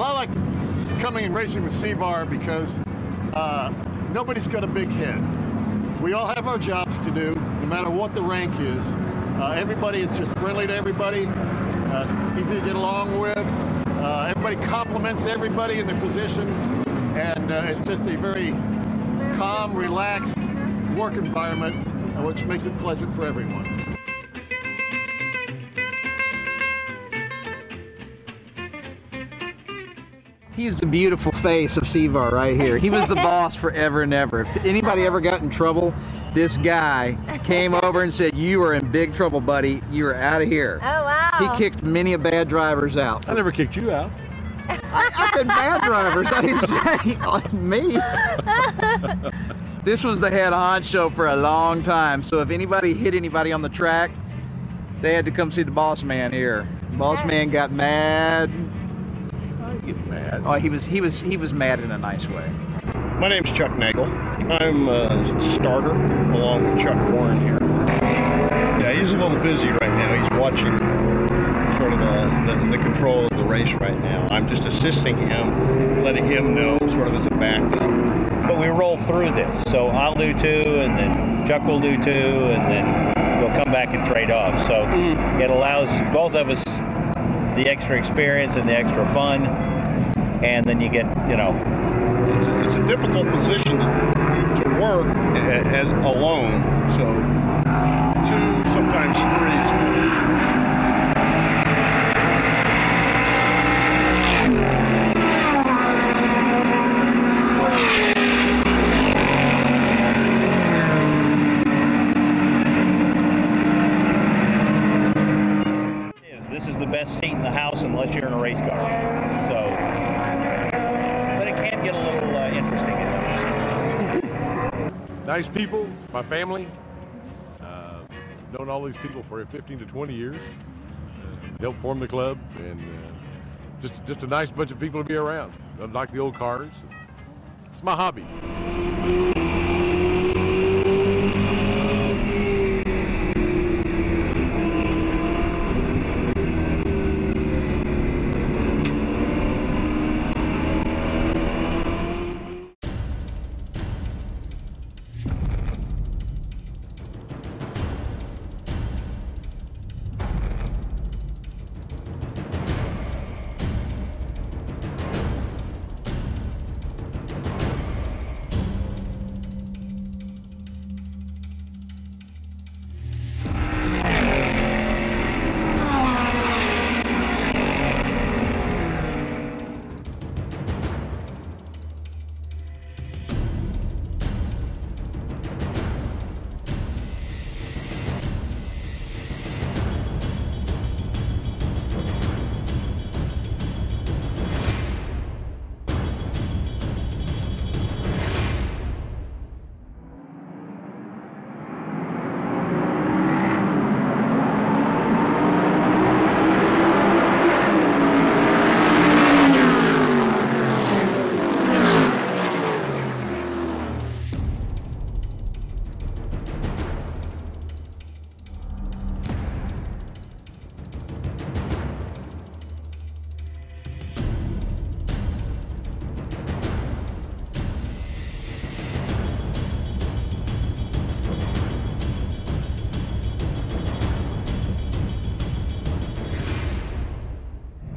Well, I like coming and racing with CVAR because nobody's got a big head. We all have our jobs to do, no matter what the rank is. Everybody is just friendly to everybody, easy to get along with. Everybody compliments everybody in their positions, and it's just a very calm, relaxed work environment, which makes it pleasant for everyone. He's the beautiful face of CVAR right here. He was the boss forever and ever. If anybody ever got in trouble, this guy came over and said, "You are in big trouble, buddy. You are out of here." Oh, wow. He kicked many of bad drivers out. I never kicked you out. I said bad drivers. I didn't say me. This was the head honcho for a long time. So if anybody hit anybody on the track, they had to come see the boss man here. Boss man got mad. Get mad. Oh, he was mad in a nice way. My name's Chuck Nagel. I'm a starter along with Chuck Warren here. Yeah, he's a little busy right now. He's watching sort of the control of the race right now. I'm just assisting him, letting him know sort of as a backup. But we roll through this, so I'll do 2, and then Chuck will do 2, and then we'll come back and trade off. So it allows both of us the extra experience and the extra fun, and then you get, you know. It's a difficult position to work as alone, so 2, sometimes 3 is This is the best seat in the house unless you're in a race car. So, but it can get a little interesting at times. Nice people, my family. Known all these people for 15 to 20 years. Helped form the club, and just a nice bunch of people to be around. I like the old cars. It's my hobby.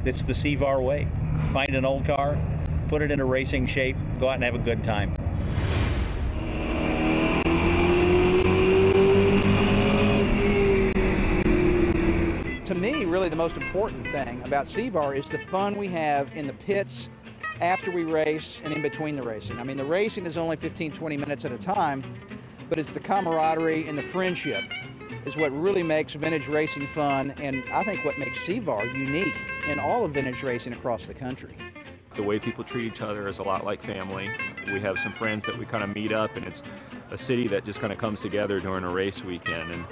It's the CVAR way. Find an old car, put it into racing shape, go out and have a good time. To me, really the most important thing about CVAR is the fun we have in the pits after we race and in between the racing. I mean, the racing is only 15-20 minutes at a time, but it's the camaraderie and the friendship is what really makes vintage racing fun, and I think what makes CVAR unique in all of vintage racing across the country. The way people treat each other is a lot like family. We have some friends that we kind of meet up, and it's a city that just kind of comes together during a race weekend, and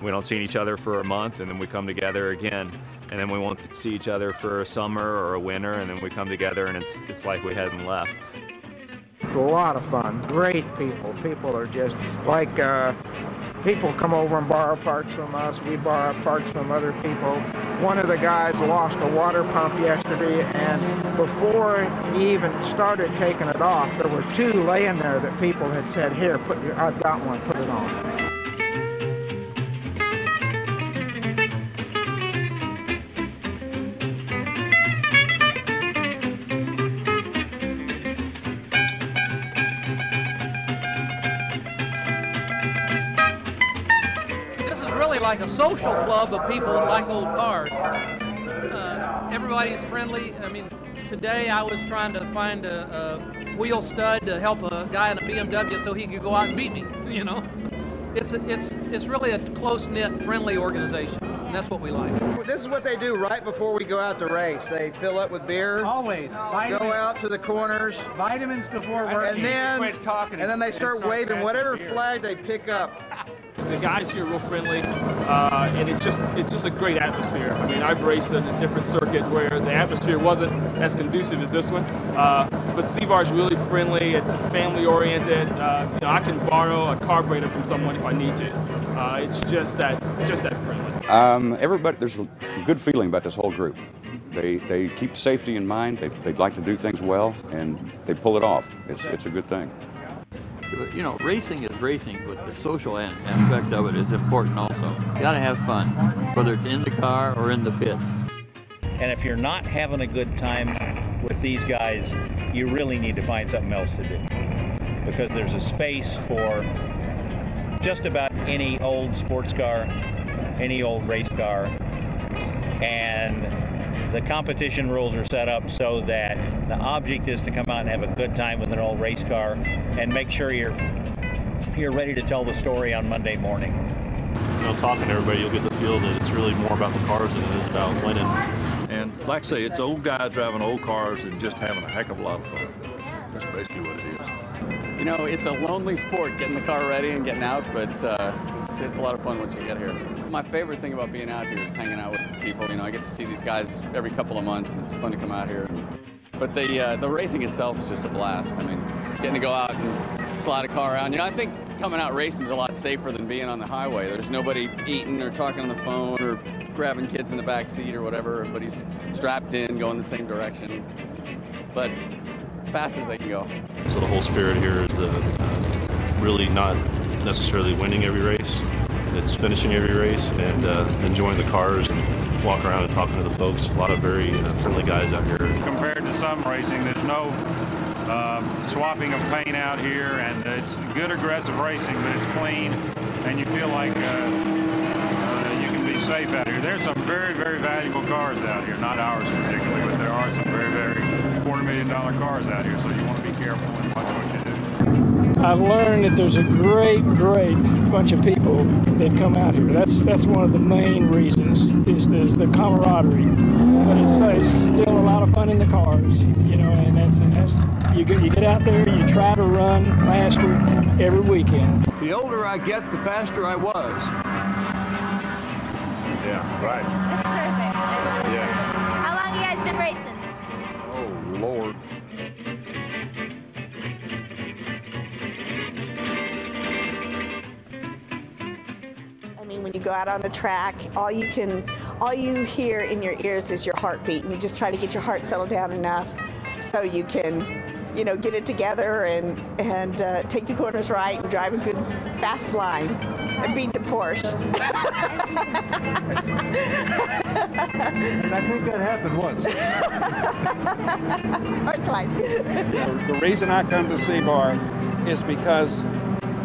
we don't see each other for a month, and then we come together again, and then we won't see each other for a summer or a winter, and then we come together, and it's like we hadn't left. A lot of fun, great people. People are just like People come over and borrow parts from us. We borrow parts from other people. One of the guys lost a water pump yesterday, and before he even started taking it off, there were 2 laying there that people had said, "Here, I've got one, put it on." Like a social club of people that like old cars. Everybody's friendly. I mean, today I was trying to find a wheel stud to help a guy in a BMW so he could go out and beat me. You know, it's really a close-knit, friendly organization, and that's what we like. This is what they do right before we go out to race. They fill up with beer. Always. Vitamins. Go out to the corners. Vitamins before work. And then they start waving whatever flag they pick up. The guys here are real friendly, and it's just a great atmosphere. I mean, I've raced in a different circuit where the atmosphere wasn't as conducive as this one, but CVAR is really friendly. It's family oriented. You know, I can borrow a carburetor from someone if I need to. It's just that friendly. Everybody, there's a good feeling about this whole group. They keep safety in mind. They like to do things well, and they pull it off. It's a good thing. You know, racing is racing, but the social aspect of it is important also. You gotta have fun, whether it's in the car or in the pits. And if you're not having a good time with these guys, you really need to find something else to do. Because there's a space for just about any old sports car, any old race car, and the competition rules are set up so that the object is to come out and have a good time with an old race car and make sure you're ready to tell the story on Monday morning. You know, talking to everybody, you'll get the feel that it's really more about the cars than it is about winning. And like I say, it's old guys driving old cars and just having a heck of a lot of fun. That's basically what it is. You know, it's a lonely sport, getting the car ready and getting out, but it's a lot of fun once you get here. My favorite thing about being out here is hanging out with people. You know, I get to see these guys every couple of months. It's fun to come out here. But the racing itself is just a blast. I mean, getting to go out and slide a car around. You know, I think coming out racing is a lot safer than being on the highway. There's nobody eating or talking on the phone or grabbing kids in the back seat or whatever. Everybody's strapped in, going the same direction. But fast as they can go. So the whole spirit here is really not necessarily winning every race. It's finishing every race and enjoying the cars and walking around and talking to the folks. A lot of very friendly guys out here. Compared to some racing, there's no swapping of paint out here, and it's good aggressive racing, but it's clean, and you feel like you can be safe out here. There's some very, very valuable cars out here, not ours particularly, but there are some very, very $250,000 cars out here, so you want to be careful and watch what you do. I've learned that there's a great bunch of people that come out here. That's one of the main reasons is the camaraderie. But it's still a lot of fun in the cars, you know. And that's you get out there, you try to run faster every weekend. The older I get, the faster I was. Yeah, right. That's perfect. Yeah. How long have you guys been racing? Oh, Lord. When you go out on the track, all you hear in your ears is your heartbeat, and you just try to get your heart settled down enough so you can, you know, get it together and take the corners right and drive a good fast line and beat the Porsche. And I think that happened once. Or twice. The reason I come to CVAR is because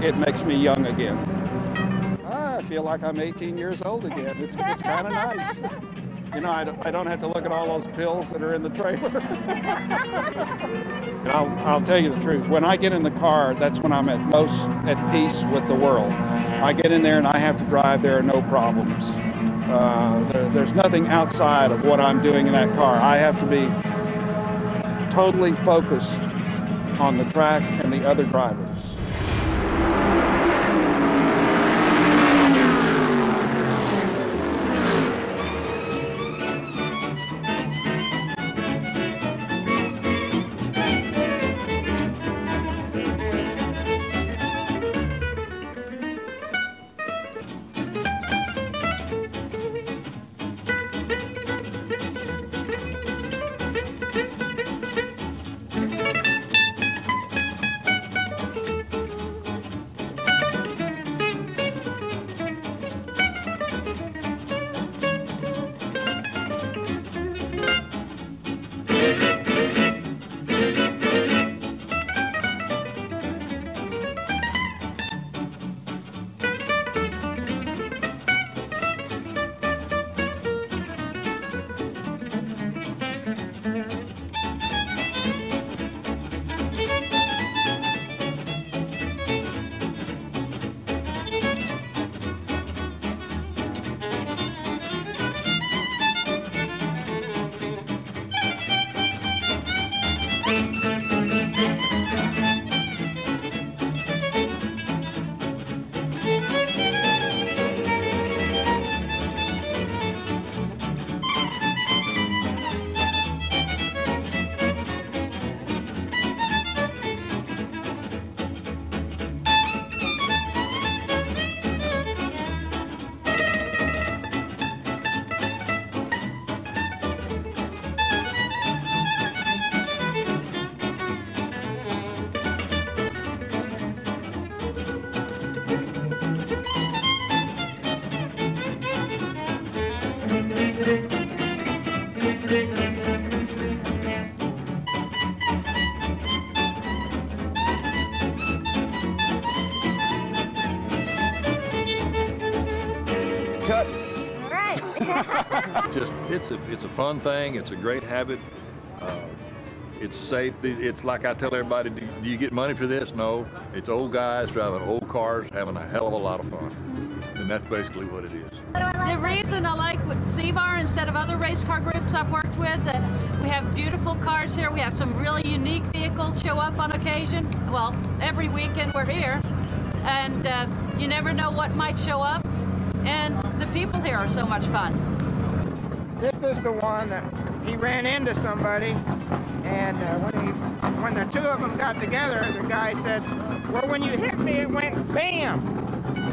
it makes me young again. I feel like I'm 18 years old again. It's kind of nice. You know, I don't have to look at all those pills that are in the trailer. And I'll tell you the truth. When I get in the car, that's when I'm most at peace with the world. I get in there and I have to drive. There are no problems. There's nothing outside of what I'm doing in that car. I have to be totally focused on the track and the other drivers. It's a fun thing. It's a great habit. It's safe. It's like I tell everybody, do you get money for this? No. It's old guys driving old cars, having a hell of a lot of fun. And that's basically what it is. The reason I like with CVAR instead of other race car groups I've worked with, we have beautiful cars here. We have some really unique vehicles show up on occasion. Well, every weekend we're here. And you never know what might show up. And the people here are so much fun. This is the one that he ran into somebody, and when the two of them got together, the guy said, well, when you hit me, it went bam.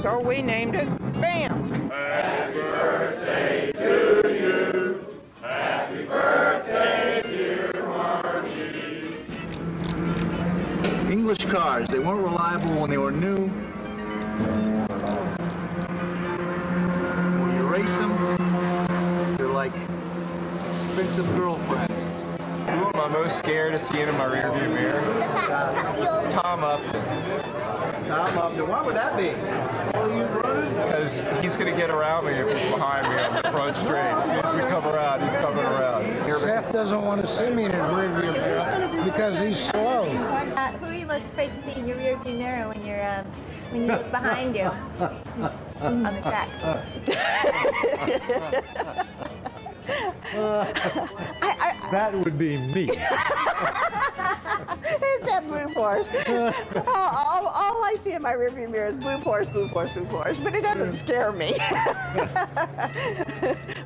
So we named it BAM. Happy birthday to you. Happy birthday, dear Margie. English cars, they weren't reliable when they were new. When you race them, they're like expensive girlfriends. Who am I most scared of seeing in my rearview mirror? Tom Upton. Tom Upton, why would that be? Because he's going to get around me if he's behind me on the front straight. As soon as we come around, he's coming around. Seth doesn't want to see me in his rearview mirror because he's slow. Who are you most afraid to see in your rearview mirror when you look behind you on the track? That would be me. It's that blue Porsche. All I see in my rearview mirror is blue Porsche, blue Porsche, blue Porsche, but it doesn't scare me.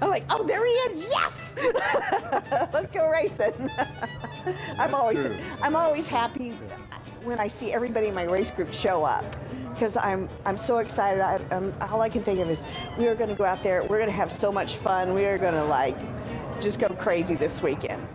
I'm like, oh, there he is, yes! Let's go racing. I'm always happy when I see everybody in my race group show up, because I'm so excited. All I can think of is we are going to go out there, we're going to have so much fun, we are going to just go crazy this weekend.